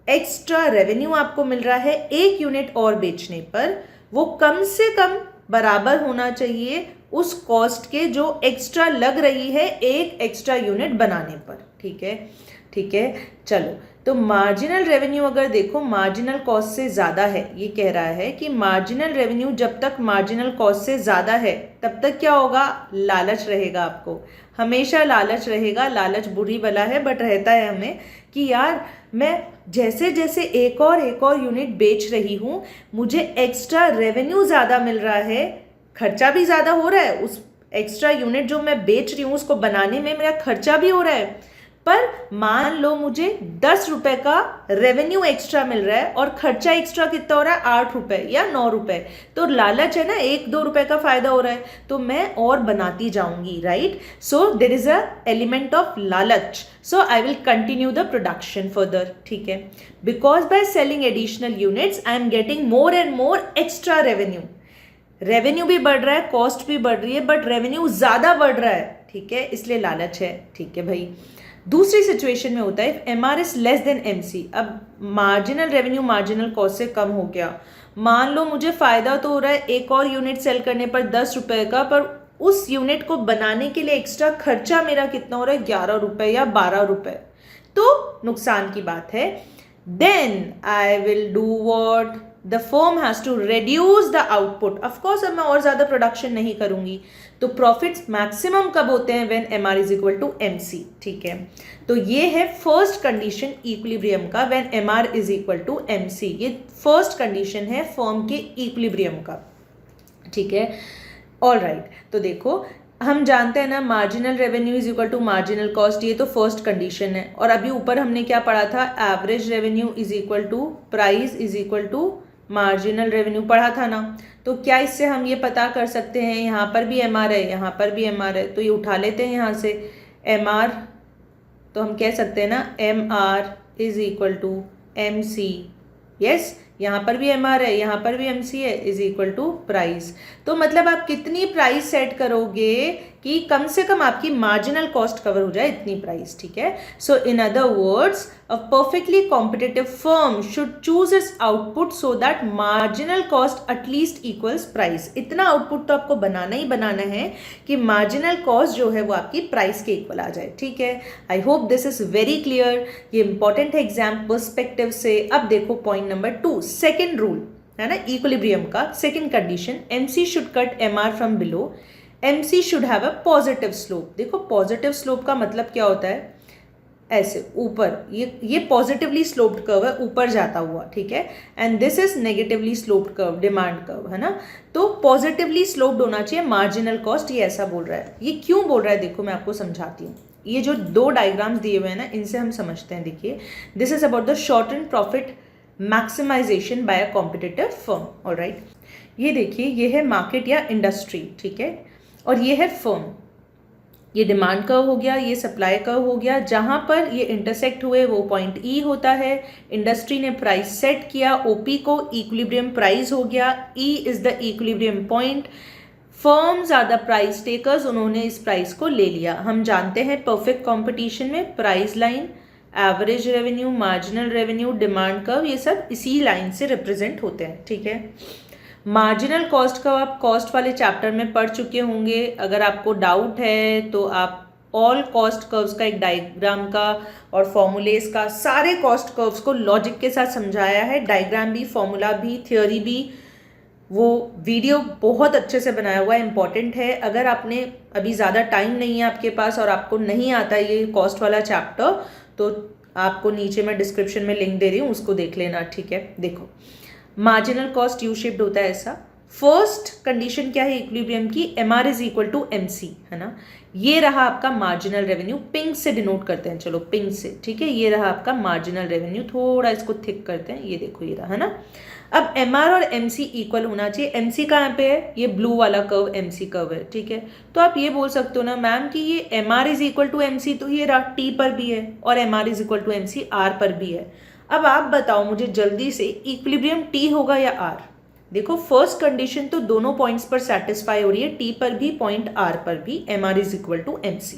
एक्स्ट्रा रेवेन्यू आपको मिल रहा है एक यूनिट और बेचने पर वो कम से कम बराबर होना चाहिए उस कॉस्ट के जो एक्स्ट्रा लग रही है एक एक्स्ट्रा यूनिट बनाने पर, ठीक है, ठीक है। चलो तो मार्जिनल रेवेन्यू अगर देखो मार्जिनल कॉस्ट से ज़्यादा है, ये कह रहा है कि मार्जिनल रेवेन्यू जब तक मार्जिनल कॉस्ट से ज़्यादा है तब तक क्या होगा, लालच रहेगा आपको, हमेशा लालच रहेगा। लालच बुरी बला है बट रहता है हमें कि यार मैं जैसे जैसे एक और यूनिट बेच रही हूँ मुझे एक्स्ट्रा रेवेन्यू ज़्यादा मिल रहा है, खर्चा भी ज़्यादा हो रहा है, उस एक्स्ट्रा यूनिट जो मैं बेच रही हूँ उसको बनाने में मेरा खर्चा भी हो रहा है, पर मान लो मुझे 10 रुपए का रेवेन्यू एक्स्ट्रा मिल रहा है और खर्चा एक्स्ट्रा कितना हो रहा है, 8 रुपए या 9 रुपए, तो लालच है ना, 1-2 रुपए का फायदा हो रहा है तो मैं और बनाती जाऊंगी, right. So there is a element of लालच, so I will continue the production further, ठीक है, because by selling additional units I am getting more and more extra revenue. Revenue भी बढ़ रहा है, कॉस्ट भी बढ़ रही है, बट रेवेन्यू ज्यादा बढ़ रहा है, ठीक है, इसलिए लालच है, ठीक है भाई। दूसरी सिचुएशन में होता है MR is less than MC, अब मार्जिनल रेवेन्यू मार्जिनल कॉस्ट से कम हो गया, मान लो मुझे फायदा तो हो रहा है एक और यूनिट सेल करने पर 10 रुपए का, पर उस यूनिट को बनाने के लिए एक्स्ट्रा खर्चा मेरा कितना हो रहा है, 11 रुपए या 12 रुपए, तो नुकसान की बात है। Then I will do what, the firm has to reduce the output, of course अब मैं और ज्यादा प्रोडक्शन नहीं करूंगी, तो प्रॉफिट्स मैक्सिमम कब होते हैं, when MR is equal to MC, ठीक है। तो ये है फर्स्ट कंडीशन इक्विलिब्रियम का, when MR is equal to MC, ये फर्स्ट कंडीशन है फर्म के इक्विलिब्रियम का, ठीक है। ऑल राइट, तो देखो हम जानते हैं ना marginal revenue is equal to marginal cost, ये तो फर्स्ट कंडीशन है, और अभी ऊपर हमने क्या पढ़ा था, average revenue is equal to price is equal to marginal revenue पढ़ा था ना। तो क्या इससे हम ये पता कर सकते हैं, यहाँ पर भी MR है यहाँ पर भी MR है, तो ये उठा लेते हैं यहाँ से MR, तो हम कह सकते हैं ना MR is equal to MC, yes, यहाँ पर भी MR है यहाँ पर भी MC है, इज इक्वल टू प्राइस। तो मतलब आप कितनी प्राइस सेट करोगे कि कम से कम आपकी मार्जिनल कॉस्ट कवर हो जाए, इतनी प्राइस, ठीक है। So in other words a perfectly competitive firm should choose its output so that marginal cost at least equals price. इतना आउटपुट तो आपको बनाना ही बनाना है कि मार्जिनल कॉस्ट जो है वो आपकी प्राइस के इक्वल आ जाए, ठीक है। आई hope this is very clear, ये इंपॉर्टेंट है एग्जाम पर्सपेक्टिव से। अब देखो पॉइंट नंबर 2, सेकेंड रूल है ना इक्विलिब्रियम का, second condition, MC should cut MR from below, MC should have a positive slope. देखो पॉजिटिव स्लोप का मतलब क्या होता है, ऐसे ऊपर, ये पॉजिटिवली स्लोप्ड कर्व है, ऊपर जाता हुआ, ठीक है, and this is negatively sloped curve, demand curve, है ना। तो पॉजिटिवली स्लोप्ड होना चाहिए मार्जिनल कॉस्ट, ये ऐसा बोल रहा है। ये क्यों बोल रहा है देखो मैं आपको समझाती हूँ, ये जो दो डायग्राम्स दिए हुए हैं ना इनसे हम समझते हैं। देखिए this is about the short and profit maximization by a competitive firm, alright. ये देखिए ये है मार्केट या इंडस्ट्री, ठीक है, और ये है फर्म, ये डिमांड कर्व हो गया, ये सप्लाई कर्व हो गया, जहां पर ये इंटरसेक्ट हुए वो पॉइंट E होता है। इंडस्ट्री ने प्राइस सेट किया, OP को इक्विलिब्रियम प्राइस हो गया, E is the equilibrium point, firms are the price takers, उन्होंने इस प्राइस को ले लिया। हम जानते हैं परफेक्ट कंपटीशन में price line, average revenue, marginal revenue, demand curve, ये सब इसी लाइन से रिप्रेजेंट होते हैं, ठीक है। मार्जिनल कॉस्ट का आप कॉस्ट वाले चैप्टर में पढ़ चुके होंगे, अगर आपको डाउट है तो आप ऑल कॉस्ट कर्व्स का एक डायग्राम का और फॉर्मूलेस का, सारे कॉस्ट कर्व्स को लॉजिक के साथ समझाया है, डायग्राम भी, फॉर्मूला भी, थ्योरी भी, वो वीडियो बहुत अच्छे से बनाया हुआ है, इंपॉर्टेंट है। अगर आपने अभी ज़्यादा टाइम नहीं है आपके पास और आपको नहीं आता ये कॉस्ट वाला चैप्टर, तो आपको नीचे मैं डिस्क्रिप्शन में लिंक दे रही हूँ, उसको देख लेना, ठीक है। देखो मार्जिनल कॉस्ट यू शेप्ड होता है ऐसा, फर्स्ट कंडीशन क्या है इक्विलिब्रियम की, MR is equal to MC, है ना। ये रहा आपका मार्जिनल रेवेन्यू, पिंक से डिनोट करते हैं, चलो पिंक से, ठीक है। ये रहा आपका मार्जिनल रेवेन्यू, थोड़ा इसको थिक करते हैं, ये देखो ये रहा, है ना। अब MR और MC इक्वल होना चाहिए। MC कहाँ पे है, ये ब्लू वाला कर्व MC कर्व है, ठीक है। तो आप ये बोल सकते हो ना मैम कि ये MR is equal to MC, तो ये रहा T पर भी है और MR is equal to MC R पर भी है। अब आप बताओ मुझे जल्दी से, इक्विलिब्रियम T होगा या R? देखो फर्स्ट कंडीशन तो दोनों पॉइंट्स पर सेटिस्फाई हो रही है, T पर भी पॉइंट R पर भी, MR is equal to MC।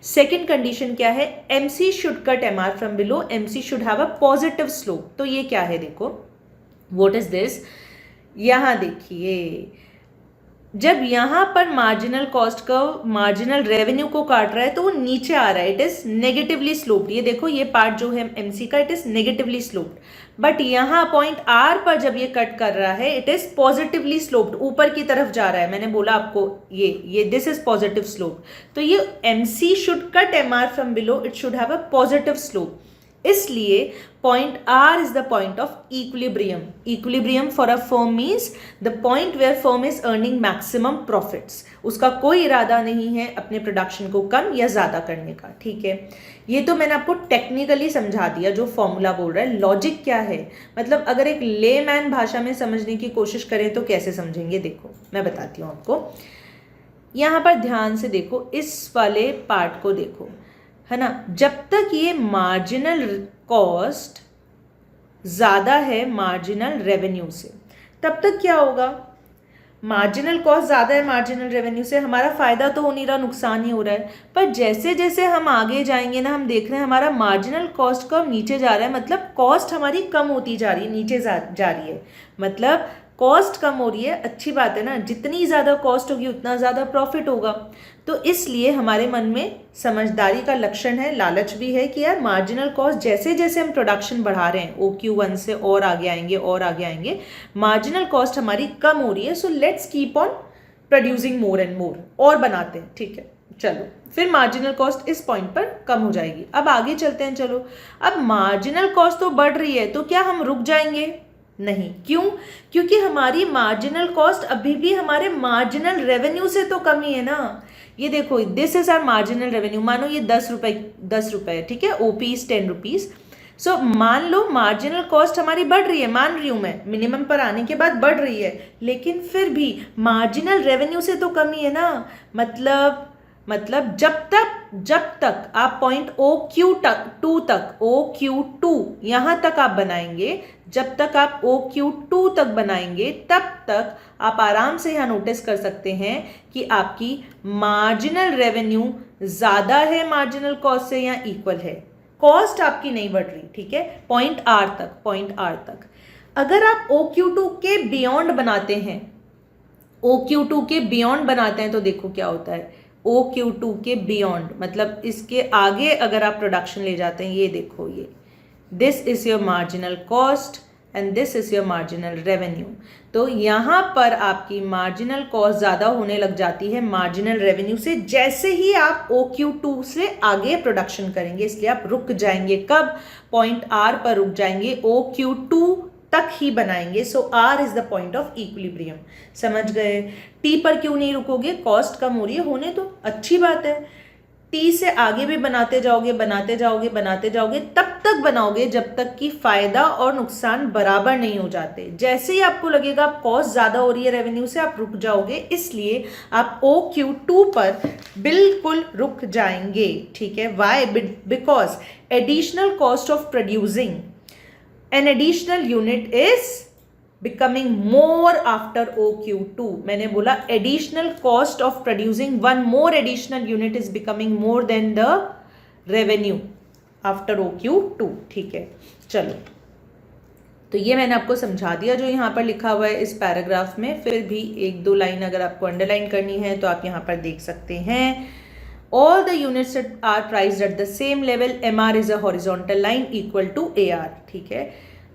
Second condition क्या है, MC should cut MR from below, MC should have a positive slope. तो ये क्या है, देखो व्हाट इज दिस, यहां देखिए जब यहां पर मार्जिनल कॉस्ट का मार्जिनल रेवेन्यू को काट रहा है तो वो नीचे आ रहा है, इट इज नेगेटिवली स्लोप्ड। ये देखो ये पार्ट जो है MC का, it is negatively sloped. But यहां पॉइंट R पर जब ये कट कर रहा है, इट इज पॉजिटिवली स्लोप्ड, ऊपर की तरफ जा रहा है। मैंने बोला आपको ये दिस इज पॉजिटिव स्लोप। तो ये MC should cut MR from below, it should have a positive slope. इसलिए point R is the point of equilibrium. Equilibrium for a firm means the point where firm is earning maximum profits. उसका कोई इरादा नहीं है अपने production को कम या ज्यादा करने का, ठीक है। ये तो मैंने आपको टेक्निकली समझा दिया जो फॉर्मूला बोल रहा है। लॉजिक क्या है, मतलब अगर एक लेमैन भाषा में समझने की कोशिश करें तो कैसे समझेंगे, देखो मैं बताती हूँ आपको। यहाँ पर ध्यान से देखो, इस वाले पार्ट को देखो, है ना। जब तक ये मार्जिनल कॉस्ट ज़्यादा है मार्जिनल रेवेन्यू से, तब तक क्या होगा, मार्जिनल कॉस्ट ज़्यादा है मार्जिनल रेवेन्यू से, हमारा फ़ायदा तो हो नहीं रहा, नुकसान ही हो रहा है। पर जैसे जैसे हम आगे जाएंगे ना, हम देख रहे हैं हमारा मार्जिनल कॉस्ट कब नीचे जा रहा है, मतलब कॉस्ट हमारी कम होती जा रही है, नीचे जा रही है, मतलब कॉस्ट कम हो रही है। अच्छी बात है ना, जितनी ज़्यादा कॉस्ट होगी उतना ज़्यादा प्रॉफिट होगा। तो इसलिए हमारे मन में समझदारी का लक्षण है, लालच भी है कि यार मार्जिनल कॉस्ट जैसे जैसे हम प्रोडक्शन बढ़ा रहे हैं, OQ1 से और आगे आएंगे और आगे आएंगे, मार्जिनल कॉस्ट हमारी कम हो रही है। So let's keep on producing more and मोर, और बनाते हैं, ठीक है। चलो फिर मार्जिनल कॉस्ट इस पॉइंट पर कम हो जाएगी। अब आगे चलते हैं, चलो अब मार्जिनल कॉस्ट तो बढ़ रही है, तो क्या हम रुक जाएंगे? नहीं। क्यों? क्योंकि हमारी मार्जिनल कॉस्ट अभी भी हमारे मार्जिनल रेवेन्यू से तो कम ही है ना। ये देखो this is our marginal revenue, मानो ये 10 रुपए, ठीक है, OP इज 10 रुपीज। सो मान लो मार्जिनल कॉस्ट हमारी बढ़ रही है, मान रही हूं मैं, मिनिमम पर आने के बाद बढ़ रही है, लेकिन फिर भी मार्जिनल रेवेन्यू से तो कम ही है ना। मतलब जब तक आप पॉइंट OQ2 यहाँ तक आप बनाएंगे, जब तक आप OQ2 तक बनाएंगे, तब तक आप आराम से यहाँ नोटिस कर सकते हैं कि आपकी मार्जिनल रेवेन्यू ज़्यादा है मार्जिनल कॉस्ट से या इक्वल है। कॉस्ट आपकी नहीं बढ़ रही, ठीक है, पॉइंट R तक। अगर आप OQ2 के बियॉन्ड बनाते हैं, OQ2 के बियॉन्ड बनाते हैं, तो देखो क्या होता है, OQ2 के बियॉन्ड मतलब इसके आगे अगर आप प्रोडक्शन ले जाते हैं, ये देखो, ये this is your marginal cost and this is your marginal revenue. तो यहाँ पर आपकी मार्जिनल कॉस्ट ज़्यादा होने लग जाती है मार्जिनल रेवेन्यू से, जैसे ही आप OQ2 से आगे प्रोडक्शन करेंगे। इसलिए आप रुक जाएंगे, कब? पॉइंट R पर रुक जाएंगे, OQ2 तक ही बनाएंगे। सो R is the point of equilibrium. समझ गए? T पर क्यों नहीं रुकोगे? कॉस्ट कम हो रही है, होने तो अच्छी बात है। T से आगे भी बनाते जाओगे, तब तक बनाओगे जब तक कि फायदा और नुकसान बराबर नहीं हो जाते। जैसे ही आपको लगेगा आप कॉस्ट ज्यादा हो रही है रेवेन्यू से, आप रुक जाओगे। इसलिए आप OQ2 पर बिल्कुल रुक जाएंगे, ठीक है। Why? Because additional cost of producing an additional unit is becoming more after OQ2. मैंने बोला additional cost of producing one more additional unit is becoming more than the revenue after OQ2, ठीक है। चलो, तो ये मैंने आपको समझा दिया जो यहाँ पर लिखा हुआ है इस पैराग्राफ में। फिर भी एक दो लाइन अगर आपको अंडरलाइन करनी है तो आप यहाँ पर देख सकते हैं। All the units are priced at the same level. MR is a horizontal line equal to AR. ठीक है।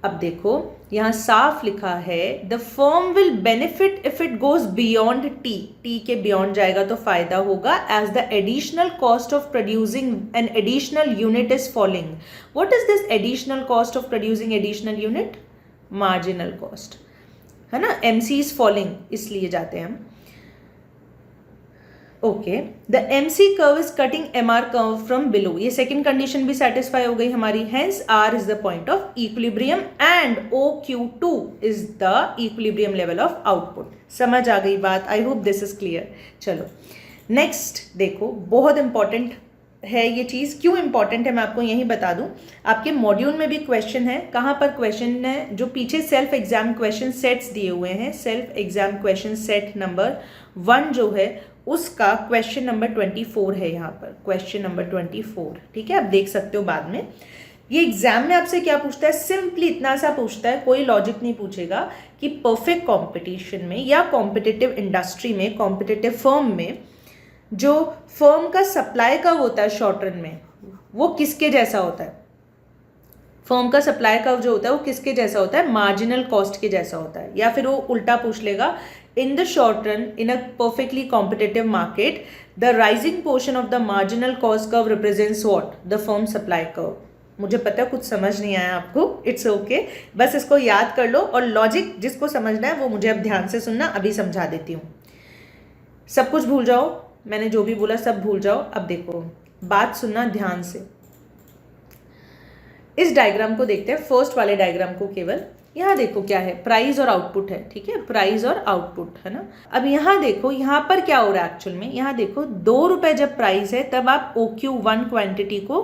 अब देखो यहाँ साफ लिखा है the firm will benefit if it goes beyond T. T के beyond जाएगा तो फायदा होगा as the additional cost of producing an additional unit is falling. What is this additional cost of producing additional unit? Marginal cost. है ना, MC is falling इसलिए जाते हैं हम। Okay, the MC curve is cutting MR curve from below, ये second condition भी satisfy हो गई हमारी, hence R is the point of equilibrium and OQ2 is the equilibrium level of output. समझ आ गई बात? आई होप दिस इज क्लियर। चलो next देखो, बहुत इंपॉर्टेंट है ये चीज़। क्यों इंपॉर्टेंट है मैं आपको यही बता दूं, आपके मॉड्यूल में भी क्वेश्चन है। कहाँ पर क्वेश्चन है? जो पीछे सेल्फ एग्जाम क्वेश्चन सेट्स दिए हुए हैं, self exam question set number 1 जो है उसका क्वेश्चन नंबर 24 है यहाँ पर, क्वेश्चन नंबर 24। ठीक है, आप देख सकते हो बाद में। ये एग्जाम में आपसे क्या पूछता है? सिंपली इतना सा पूछता है, कोई लॉजिक नहीं पूछेगा कि परफेक्ट कॉम्पिटिशन में या कॉम्पिटिटिव इंडस्ट्री में, कॉम्पिटिटिव फर्म में जो फर्म का सप्लाई कर्व होता है शॉर्ट रन में, वो किसके जैसा होता है? फर्म का सप्लाई कर्व जो होता है वो किसके जैसा होता है? मार्जिनल कॉस्ट के जैसा होता है। या फिर वो उल्टा पूछ लेगा, in the short run in a perfectly competitive market the rising portion of the marginal cost curve represents what? The firm supply curve. मुझे पता है कुछ समझ नहीं आया आपको, इट्स ओके, बस इसको याद कर लो और लॉजिक जिसको समझना है वो मुझे अब ध्यान से सुनना, अभी समझा देती हूँ। सब कुछ भूल जाओ, मैंने जो भी बोला सब भूल जाओ। अब देखो, बात सुनना ध्यान से। इस डायग्राम को देखते हैं, फर्स्ट वाले डायग्राम को केवल। यहाँ देखो क्या है, प्राइस और आउटपुट है। ठीक है, प्राइस और आउटपुट है ना। अब यहाँ देखो, यहाँ पर क्या हो रहा है एक्चुअल में, यहाँ देखो 2 रुपए जब प्राइस है तब आप OQ1 क्वांटिटी को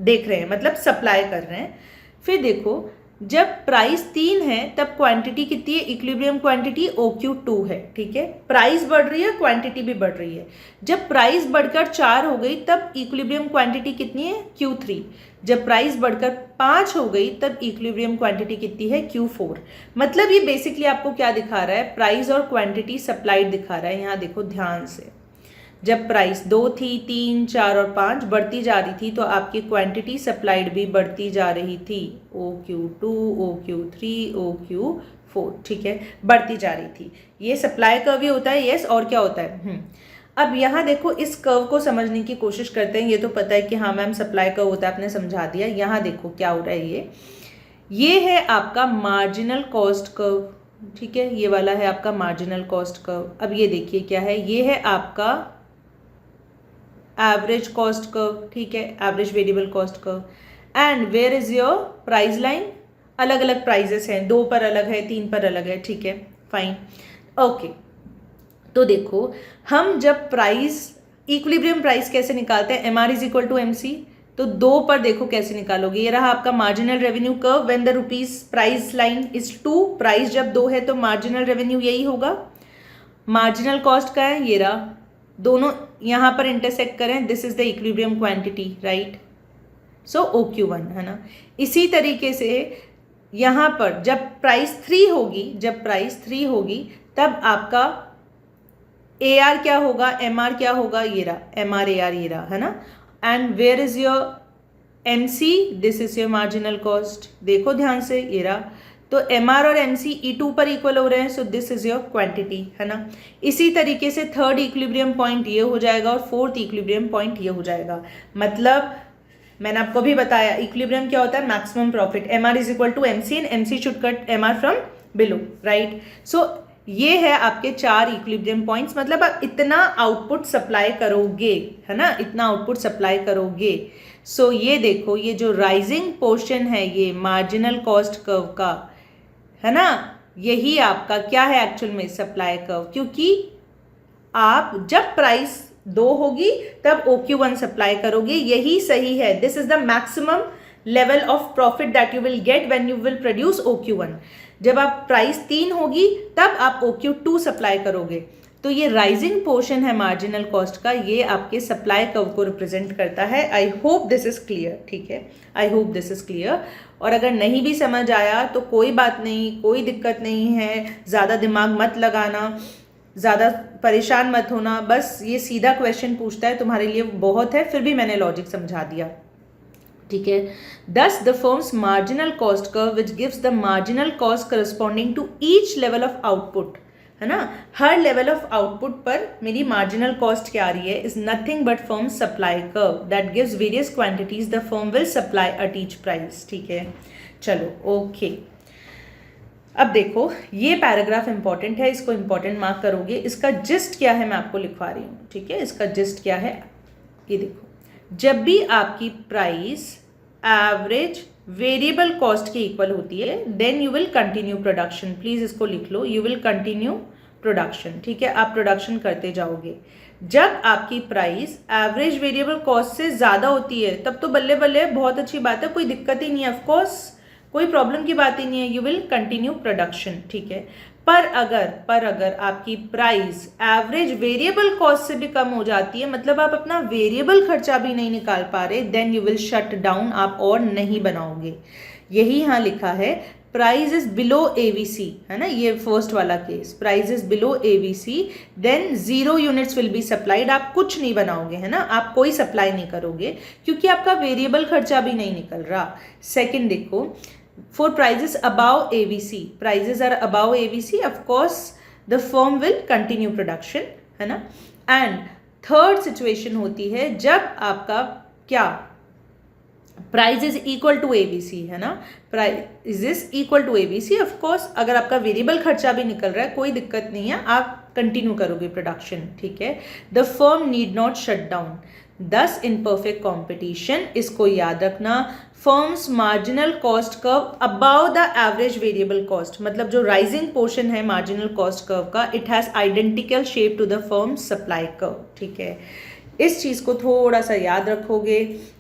देख रहे हैं, मतलब सप्लाई कर रहे हैं। फिर देखो जब प्राइस 3 है तब क्वांटिटी कितनी है? इक्विलिब्रियम क्वांटिटी OQ2 है। ठीक है, प्राइस बढ़ रही है, क्वांटिटी भी बढ़ रही है। जब प्राइस बढ़कर 4 हो गई तब इक्विलिब्रियम क्वांटिटी कितनी है? Q3। जब प्राइस बढ़कर 5 हो गई तब इक्विलिब्रियम क्वांटिटी कितनी है? Q4। मतलब ये बेसिकली आपको क्या दिखा रहा है? प्राइस और क्वांटिटी सप्लाइड दिखा रहा है। यहाँ देखो ध्यान से, जब प्राइस 2 थी, 3, 4 और 5 बढ़ती जा रही थी तो आपकी क्वांटिटी सप्लाइड भी बढ़ती जा रही थी। OQ2, OQ3, OQ4, ठीक है, बढ़ती जा रही थी। ये सप्लाई कर्व ही होता है, यस। और क्या होता है? अब यहाँ देखो, इस कर्व को समझने की कोशिश करते हैं। ये तो पता है कि हाँ मैम सप्लाई कर्व होता है, आपने समझा दिया। यहाँ देखो क्या हो रहा है, ये है आपका मार्जिनल कॉस्ट कर्व। ठीक है, ये वाला है आपका मार्जिनल कॉस्ट कर्व। अब ये देखिए क्या है, ये है आपका एवरेज कॉस्ट कर्व। ठीक है, average variable cost curve. And where is your price line? अलग अलग प्राइजेस हैं, 2 पर अलग है, 3 पर अलग है। ठीक है, फाइन, ओके। तो देखो, हम जब प्राइस, इक्विलिब्रियम प्राइस कैसे निकालते हैं? MR is equal to MC। तो 2 पर देखो कैसे निकालोगे, ये रहा आपका marginal revenue curve when the rupees price line is 2। Price जब 2 है तो मार्जिनल रेवेन्यू यही होगा। मार्जिनल कॉस्ट का है, ये रहा, दोनों यहाँ पर इंटरसेक्ट करें, this is the equilibrium quantity, right. So OQ1 है ना। इसी तरीके से यहाँ पर जब प्राइस 3 होगी, जब प्राइस 3 होगी तब आपका AR क्या होगा? MR क्या होगा? ये रहा MR AR, ये रहा, है ना। And where is your MC? This is your marginal cost. देखो ध्यान से, ये रहा। तो MR और MC E2 पर इक्वल हो रहे हैं, सो दिस इज योर क्वांटिटी, है ना। इसी तरीके से थर्ड इक्विलिब्रियम पॉइंट ये हो जाएगा और फोर्थ इक्विलिब्रियम पॉइंट ये हो जाएगा। मतलब मैंने आपको भी बताया, इक्विलिब्रियम क्या होता है? Maximum profit. MR is equal to MC and MC should cut MR from below, right. So ये है आपके 4 इक्विलिब्रियम पॉइंट्स। मतलब आप इतना आउटपुट सप्लाई करोगे, है ना, इतना आउटपुट सप्लाई करोगे। सो ये देखो, ये जो राइजिंग पोर्शन है ये मार्जिनल कॉस्ट कर्व का, है ना, यही आपका क्या है एक्चुअल में? Supply curve. क्योंकि आप जब प्राइस 2 होगी तब OQ1 सप्लाई करोगे, यही सही है। This is the maximum level of profit that you will get when you will produce OQ1। जब आप प्राइस 3 होगी तब आप OQ2 सप्लाई करोगे। तो ये राइजिंग पोर्शन है मार्जिनल कॉस्ट का, ये आपके सप्लाई कर्व को रिप्रेजेंट करता है। आई होप दिस इज क्लियर, ठीक है, आई होप दिस इज क्लियर। और अगर नहीं भी समझ आया तो कोई बात नहीं, कोई दिक्कत नहीं है, ज़्यादा दिमाग मत लगाना, ज़्यादा परेशान मत होना। बस ये सीधा क्वेश्चन पूछता है, तुम्हारे लिए बहुत है, फिर भी मैंने लॉजिक समझा दिया, ठीक है। Thus the firm's marginal cost curve which gives the marginal cost corresponding to each level of output, है ना। हर लेवल ऑफ आउटपुट पर मेरी मार्जिनल कॉस्ट क्या आ रही है? Is nothing but firm supply curve that gives various quantities the firm will supply at each price, ठीक है। चलो ओके, अब देखो ये पैराग्राफ इंपॉर्टेंट है, इसको इंपॉर्टेंट मार्क करोगे। इसका जिस्ट क्या है मैं आपको लिखवा रही हूँ, ठीक है। इसका जिस्ट क्या है, ये देखो, जब भी आपकी प्राइस एवरेज वेरिएबल कॉस्ट के इक्वल होती है then you will continue production. Please इसको लिख लो, यू विल कंटिन्यू प्रोडक्शन, ठीक है। आप प्रोडक्शन करते जाओगे। जब आपकी प्राइस एवरेज वेरिएबल कॉस्ट से ज़्यादा होती है तब तो बल्ले बल्ले, बहुत अच्छी बात है, कोई दिक्कत ही नहीं है, ऑफकोर्स कोई प्रॉब्लम की बात ही नहीं है, यू विल कंटिन्यू प्रोडक्शन, ठीक है। पर अगर आपकी प्राइस एवरेज वेरिएबल कॉस्ट से भी कम हो जाती है, मतलब आप अपना वेरिएबल खर्चा भी नहीं निकाल पा रहे, then you will shut down, आप और नहीं बनाओगे। यही यहाँ लिखा है, प्राइस इज बिलो एवीसी, है ना, ये फर्स्ट वाला case, price is below AVC then 0 units will be supplied. आप कुछ नहीं बनाओगे, है ना, आप कोई सप्लाई नहीं करोगे क्योंकि आपका वेरिएबल खर्चा भी नहीं निकल रहा। सेकंड देखो, for prices above AVC, prices are above AVC, of course the firm will continue production, है ना। एंड थर्ड सिचुएशन होती है जब आपका क्या, price is equal to AVC, है ना, price is equal to AVC. Of course अगर आपका वेरिएबल खर्चा भी निकल रहा है कोई दिक्कत नहीं है, आप कंटिन्यू करोगे प्रोडक्शन, ठीक है। The firm need not shut down, thus in perfect competition, इसको याद रखना, firm's marginal cost curve above the average variable cost, मतलब जो राइजिंग पोर्शन है मार्जिनल कॉस्ट कर्व का, it has identical shape to the firm supply curve, ठीक है। इस चीज़ को थोड़ा सा याद रखोगे।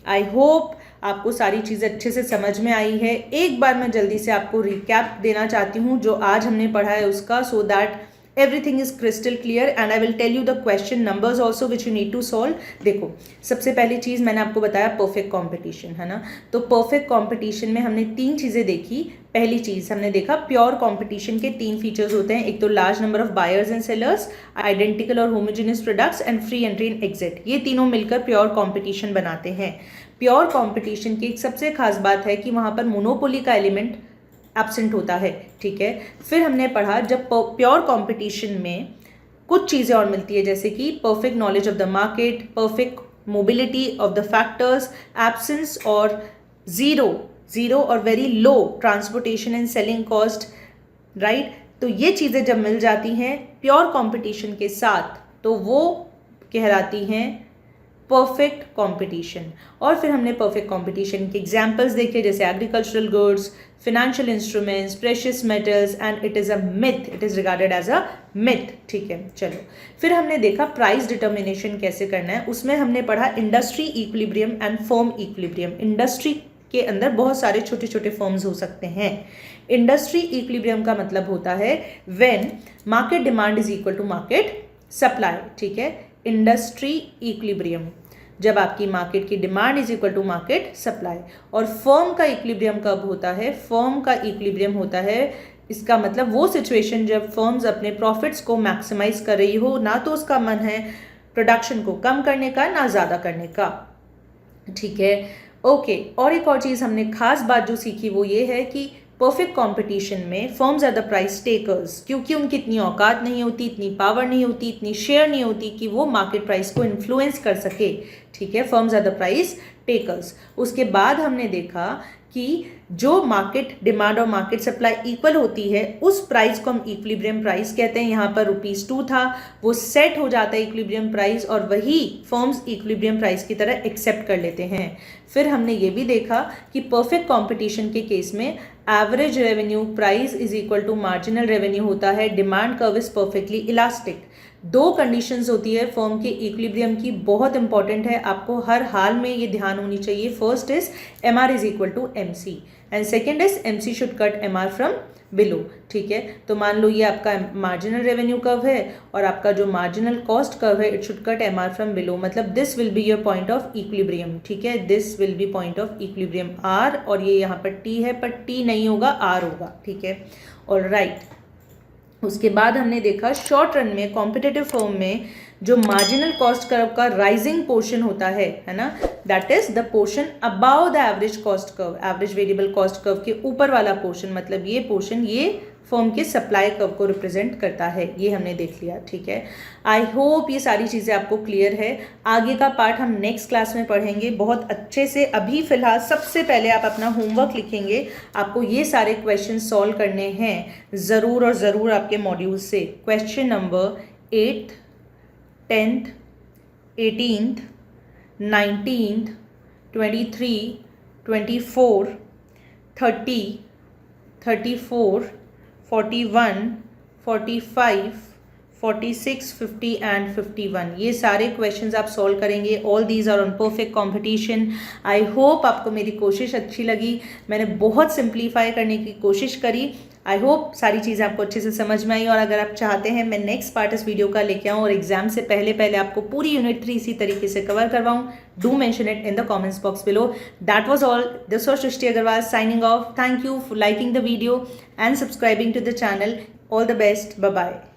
आई होप आपको सारी चीज़ें अच्छे से समझ में आई है। एक बार मैं जल्दी से आपको रिकैप देना चाहती हूँ जो आज हमने पढ़ा है उसका, so that everything is crystal clear and I will tell you the question numbers also which you need to solve। देखो सबसे पहली चीज़ मैंने आपको बताया परफेक्ट कंपटीशन, है ना। तो परफेक्ट कंपटीशन में हमने 3 चीज़ें देखी। पहली चीज़ हमने देखा प्योर कंपटीशन के 3 फीचर्स होते हैं, एक तो large number of buyers and sellers, identical और homogeneous products and free entry and exit. ये तीनों मिलकर प्योर कंपटीशन बनाते हैं। प्योर कंपटीशन की एक सबसे खास बात है कि वहाँ पर मोनोपोली का एलिमेंट एब्सेंट होता है, ठीक है। फिर हमने पढ़ा जब प्योर कंपटीशन में कुछ चीज़ें और मिलती है, जैसे कि perfect knowledge of the market, perfect mobility of the factors, absence और जीरो और very low transportation and selling cost, right. तो ये चीज़ें जब मिल जाती हैं प्योर कंपटीशन के साथ तो वो कहलाती हैं परफेक्ट कंपटीशन। और फिर हमने परफेक्ट कंपटीशन के एग्जांपल्स देखे, जैसे agricultural goods, financial instruments, precious metals and it is a myth, it is regarded as a myth, ठीक है। चलो फिर हमने देखा प्राइस डिटर्मिनेशन कैसे करना है, उसमें हमने पढ़ा industry equilibrium and firm equilibrium. Industry के अंदर बहुत सारे छोटे छोटे फर्म्स हो सकते हैं। इंडस्ट्री इक्विलिब्रियम का मतलब होता है when market demand is equal to market supply, ठीक है। इंडस्ट्री इक्विलिब्रियम जब आपकी मार्केट की demand is equal to market supply. और फर्म का इक्विलिब्रियम कब होता है, फर्म का इक्विलिब्रियम होता है, इसका मतलब वो सिचुएशन जब फर्म्स अपने प्रॉफिट्स को मैक्सिमाइज कर रही हो, ना तो उसका मन है प्रोडक्शन को कम करने का ना ज़्यादा करने का, ठीक है। ओके, और एक और चीज़ हमने खास बात जो सीखी वो ये है कि परफेक्ट कंपटीशन में firms are the price takers, क्योंकि उनकी इतनी औकात नहीं होती, इतनी पावर नहीं होती, इतनी शेयर नहीं होती कि वो मार्केट प्राइस को इन्फ्लुएंस कर सके, ठीक है। Firms are the price takers. उसके बाद हमने देखा कि जो मार्केट डिमांड और मार्केट सप्लाई इक्वल होती है उस प्राइस को हम इक्विलिब्रियम प्राइस कहते हैं। यहाँ पर ₹2 था, वो सेट हो जाता है इक्विलिब्रियम प्राइस और वही फर्म्स इक्विलिब्रियम प्राइस की तरह एक्सेप्ट कर लेते हैं। फिर हमने ये भी देखा कि परफेक्ट कंपटीशन के केस में average revenue price is equal to marginal revenue होता है। Demand curve is perfectly elastic. 2 conditions होती है फर्म के इक्विलिब्रियम की, बहुत इंपॉर्टेंट है, आपको हर हाल में ये ध्यान होनी चाहिए। First is MR is equal to MC and second is MC should cut MR from below, ठीक है। तो मान लो ये आपका मार्जिनल रेवेन्यू कर्व है और आपका जो मार्जिनल कॉस्ट कर्व है it should cut MR from below, मतलब this will be your point of equilibrium, ठीक है। This will be point of equilibrium R, और ये यहाँ पर T है पर T नहीं होगा, R होगा, ठीक है। ऑलराइट, उसके बाद हमने देखा शॉर्ट रन में कॉम्पिटिटिव फर्म में जो मार्जिनल कॉस्ट कर्व का राइजिंग पोर्शन होता है ना, that is the portion about the average cost curve, average variable cost curve के ऊपर वाला पोर्शन, मतलब ये पोर्शन ये फर्म के सप्लाई कर्व को रिप्रेजेंट करता है, ये हमने देख लिया, ठीक है। आई होप ये सारी चीज़ें आपको क्लियर है। आगे का पार्ट हम नेक्स्ट क्लास में पढ़ेंगे बहुत अच्छे से। अभी फिलहाल सबसे पहले आप अपना होमवर्क लिखेंगे, आपको ये सारे क्वेश्चन सॉल्व करने हैं ज़रूर और ज़रूर आपके मॉड्यूल से। Question number 8th, 10th, 18th, 19th, 23, 24, 30, 34, 41, 45, 46, 50 and 51, ये सारे क्वेश्चंस आप सॉल्व करेंगे। All these are on perfect competition. I hope आपको मेरी कोशिश अच्छी लगी, मैंने बहुत सिंप्लीफाई करने की कोशिश करी। आई होप सारी चीज़ें आपको अच्छे से समझ में आई, और अगर आप चाहते हैं मैं नेक्स्ट पार्ट इस वीडियो का लेके आऊँ और एग्जाम से पहले पहले आपको पूरी यूनिट 3 इसी तरीके से कवर करवाऊँ, do mention it in the comments box below. That was all, this was Srishti Agarwal signing off. Thank you for liking the video and subscribing to the channel. All the best. Bye bye.